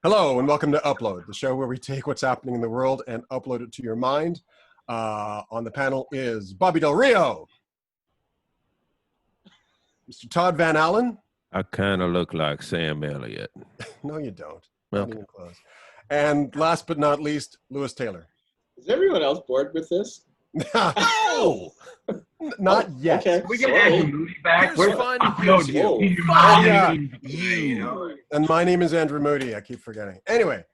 Hello and welcome to Upload, the show where we take what's happening in the world and upload it to your mind. On the panel is Bobby Del Rio, Mr. Todd Van Allen. I kind of look like Sam Elliott. No, you don't. Okay. Not even close. And last but not least, Lewis Taylor. Is everyone else bored with this? Oh! Not yet. Okay. We get Andrew Moody back. Here's We're fun. upload Whoa. you. Yeah. You. And my name is Andrew Moody. I keep forgetting. Anyway,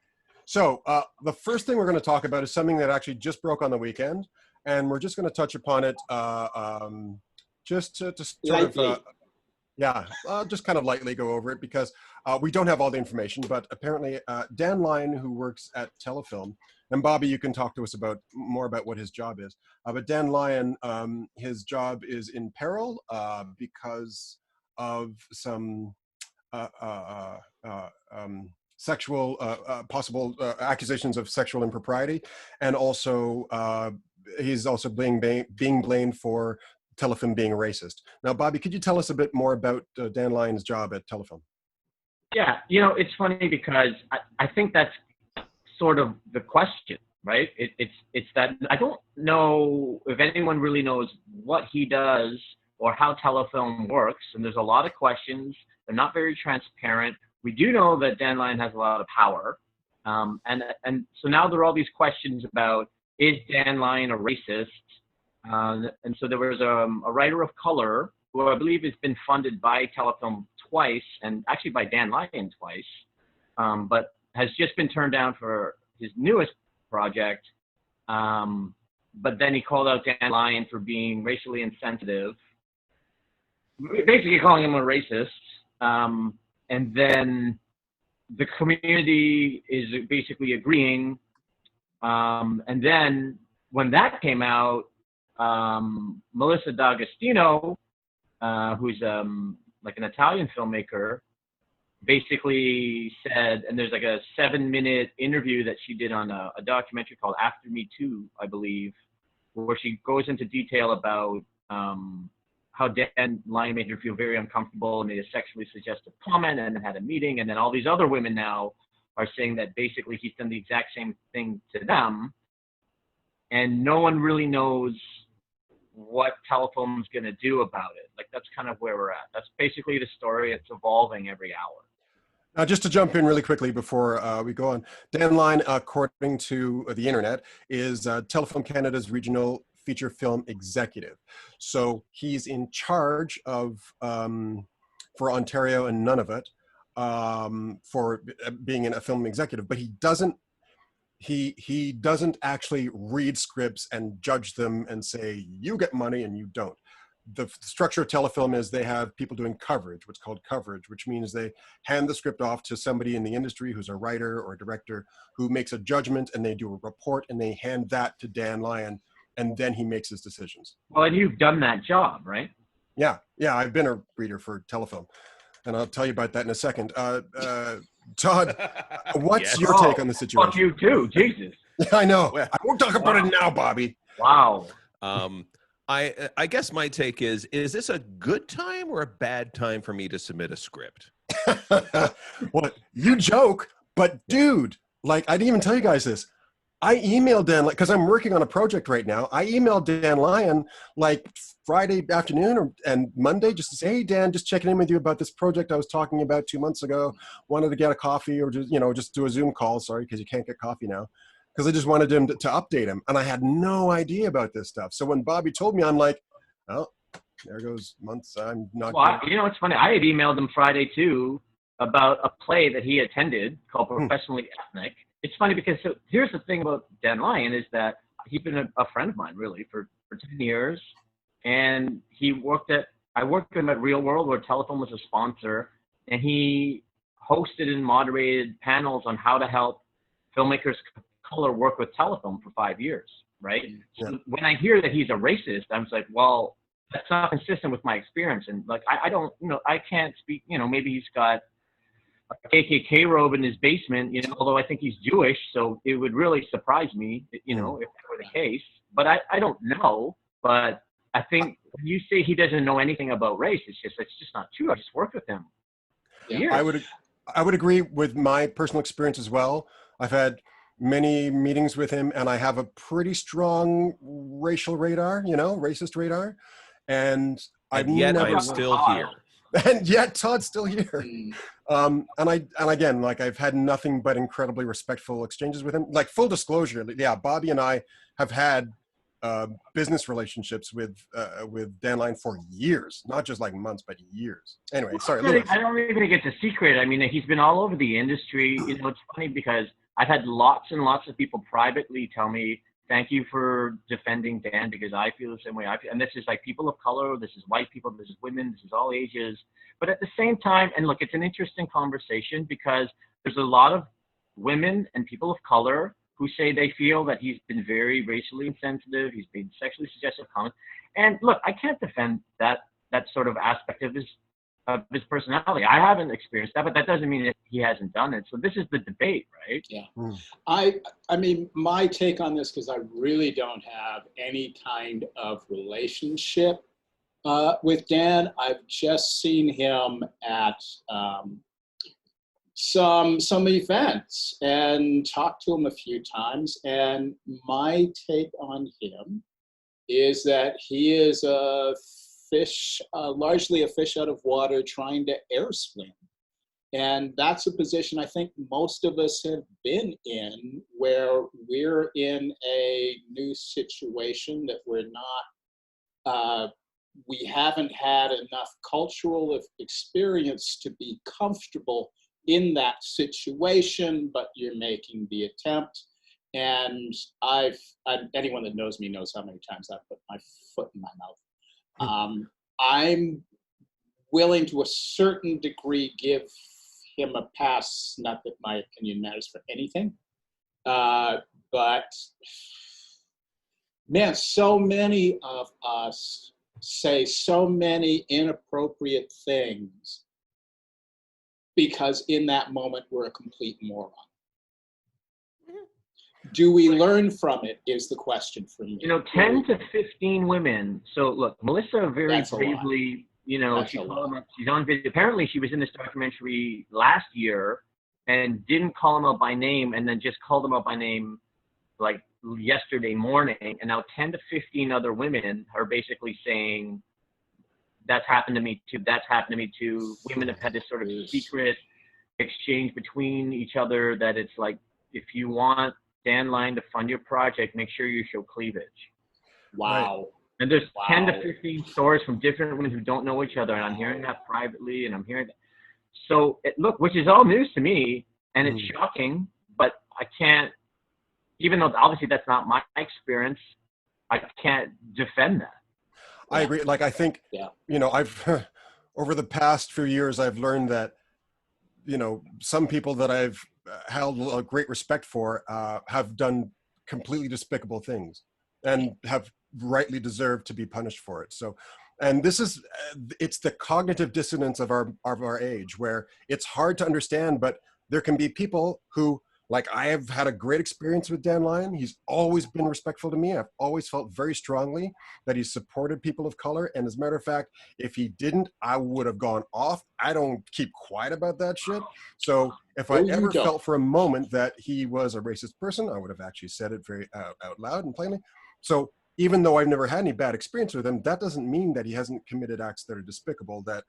so the first thing we're going to talk about is something that actually just broke on the weekend, and we're just going to touch upon it just to sort of, just kind of lightly go over it because we don't have all the information, but apparently Dan Lyon, who works at Telefilm, and Bobby, you can talk to us about more about what his job is. But Dan Lyon, his job is in peril because of some sexual possible accusations of sexual impropriety, and also he's also being blamed for Telefilm being racist. Now, Bobby, could you tell us a bit more about Dan Lyon's job at Telefilm? Yeah, it's funny because I think that's sort of the question, right? It's that I don't know if anyone really knows what he does or how Telefilm works, and there's a lot of questions. They're not very transparent. We do know that Dan Lyon has a lot of power, and so now there are all these questions about, is Dan Lyon a racist? And so there was a writer of color who I believe has been funded by Telefilm twice, and actually by Dan Lyon twice, but has just been turned down for his newest project. But then he called out Dan Lyon for being racially insensitive, basically calling him a racist. And then the community is basically agreeing. And then when that came out, Melissa D'Agostino, who's like an Italian filmmaker, basically said, and there's like a 7-minute interview that she did on a documentary called After Me Too, I believe, where she goes into detail about how Dan Lyon made her feel very uncomfortable and made a sexually suggestive comment, and then had a meeting, and then all these other women now are saying that basically he's done the exact same thing to them, and no one really knows what Telefilm's going to do about it. Like, that's kind of where we're at. That's basically the story. It's evolving every hour. Now, just to jump in really quickly before we go on, Dan Lyon, according to the internet, is Telefilm Canada's regional feature film executive. So he's in charge of, for Ontario and Nunavut, for being a film executive, but he doesn't actually read scripts and judge them and say, you get money and you don't. The structure of Telefilm is they have people doing coverage, what's called coverage, which means they hand the script off to somebody in the industry who's a writer or a director who makes a judgment, and they do a report and they hand that to Dan Lyon, and then he makes his decisions. Well, and you've done that job, right? Yeah, I've been a reader for Telefilm, and I'll tell you about that in a second. Todd, what's your take on the situation? Fuck you too, Jesus. I know. I won't talk about it now, Bobby. Wow. I guess my take is this a good time or a bad time for me to submit a script? Well, you joke, but dude, like, I didn't even tell you guys this. I emailed Dan, because I'm working on a project right now. I emailed Dan Lyon like Friday afternoon and Monday just to say, hey, Dan, just checking in with you about this project I was talking about 2 months ago. Wanted to get a coffee or just do a Zoom call. Sorry, because you can't get coffee now. Because I just wanted him to update him. And I had no idea about this stuff. So when Bobby told me, I'm like, oh, there goes months. I'm not. Well, it's funny. I had emailed him Friday too about a play that he attended called Professionally Ethnic. It's funny because here's the thing about Dan Lyon is that he's been a friend of mine really for 10 years. And I worked with him at Real World where Telefilm was a sponsor. And he hosted and moderated panels on how to help filmmakers color work with Telefilm for 5 years, right? Yeah. So when I hear that he's a racist, I was like, well, that's not consistent with my experience. And like, I don't, I can't speak, maybe he's got a KKK robe in his basement, although I think he's Jewish, so it would really surprise me, if that were the case. But I don't know. But I think when you say he doesn't know anything about race, it's just not true. I just worked with him. Yeah. I would agree with my personal experience as well. I've had many meetings with him, and I have a pretty strong racial radar, racist radar. And I've And yet never, I'm still here. and yet Todd's still here. Mm. And again, like, I've had nothing but incredibly respectful exchanges with him. Like, full disclosure, yeah, Bobby and I have had business relationships with Dan Lyon for years, not just like months, but years. Anyway, sorry, Louis. I don't even think it's a secret. I mean, he's been all over the industry. You know, it's funny because I've had lots and lots of people privately tell me, thank you for defending Dan, because I feel the same way I feel. And this is like people of color, this is white people, this is women, this is all ages. But at the same time, and look, it's an interesting conversation because there's a lot of women and people of color who say they feel that he's been very racially insensitive, he's been sexually suggestive comments. And look, I can't defend that sort of aspect of his personality. I haven't experienced that, but that doesn't mean that he hasn't done it. So this is the debate, right? Yeah. Mm. I mean, my take on this, because I really don't have any kind of relationship with Dan. I've just seen him at some events and talked to him a few times. And my take on him is that he is a fish, largely a fish out of water, trying to air swim. And that's a position I think most of us have been in, where we're in a new situation that we're not, we haven't had enough cultural experience to be comfortable in that situation, but you're making the attempt. And anyone that knows me knows how many times I've put my foot in my mouth. I'm willing to a certain degree give him a pass, not that my opinion matters for anything, but man, so many of us say so many inappropriate things because in that moment we're a complete moron. Do we learn from it is the question for me. You know, 10 to 15 women. So look, Melissa very That's a lot. bravely, you know, That's she a called lot. him up. She's on video. Apparently she was in this documentary last year and didn't call him out by name, and then just called him out by name like yesterday morning. And now 10 to 15 other women are basically saying, that's happened to me too. That's happened to me too. Women have had this sort of secret exchange between each other that it's like, if you want Dan Lyon to fund your project, make sure you show cleavage. Wow. And there's Wow. 10 to 15 stories from different women who don't know each other, and I'm hearing that privately, and I'm hearing that. So, look, which is all news to me, and it's shocking, but I can't, even though obviously that's not my experience, I can't defend that. I agree. Like, I think, you know, I've, over the past few years, I've learned that, you know, some people that I've held a great respect for have done completely despicable things and have rightly deserved to be punished for it. So, and this is, it's the cognitive dissonance of our age, where it's hard to understand, but there can be people who, like, I have had a great experience with Dan Lyon. He's always been respectful to me. I've always felt very strongly that he's supported people of color. And as a matter of fact, if he didn't, I would have gone off. I don't keep quiet about that shit. So if I ever felt for a moment that he was a racist person, I would have actually said it very out loud and plainly. So even though I've never had any bad experience with him, that doesn't mean that he hasn't committed acts that are despicable, that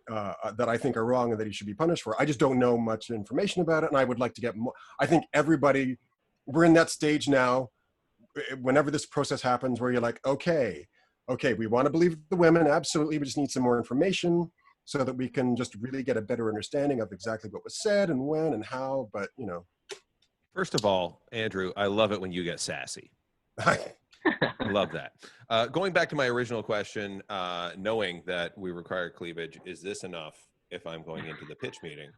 that I think are wrong and that he should be punished for. I just don't know much information about it, and I would like to get more. I think everybody, we're in that stage now, whenever this process happens, where you're like, okay, we want to believe the women, absolutely, we just need some more information so that we can just really get a better understanding of exactly what was said and when and how, but, you know. First of all, Andrew, I love it when you get sassy. Love that. Going back to my original question, knowing that we require cleavage, is this enough if I'm going into the pitch meeting?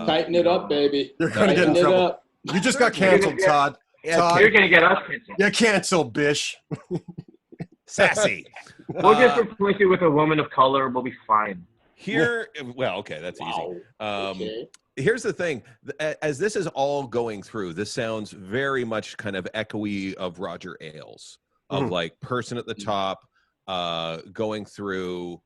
Tighten it up, baby. You're going to get in trouble. You just got canceled, Todd. Todd, You're going to get us canceled. you're canceled, bish. Sassy. We'll just replace it with a woman of color. We'll be fine. Here, well, okay, that's easy. Okay. Here's the thing. As this is all going through, this sounds very much kind of echoey of Roger Ailes, of like person at the top, going through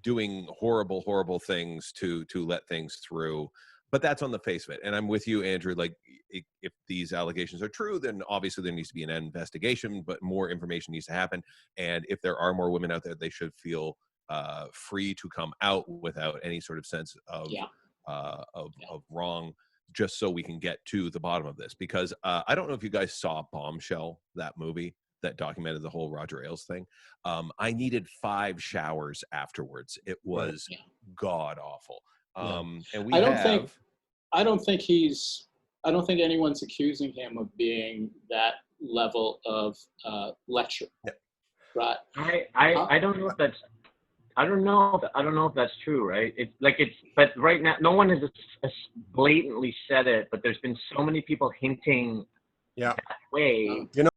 doing horrible things to let things through. But that's on the face of it. And I'm with you, Andrew. Like, if these allegations are true, then obviously there needs to be an investigation, but more information needs to happen. And if there are more women out there, they should feel free to come out without any sort of sense of of wrong, just so we can get to the bottom of this. Because I don't know if you guys saw Bombshell, that movie that documented the whole Roger Ailes thing. I needed 5 showers afterwards. It was god awful. And we I don't think anyone's accusing him of being that level of lecture. Yeah. Right. I don't know if that's I don't know if that's true, right? But right now no one has blatantly said it, but there's been so many people hinting that way. You know,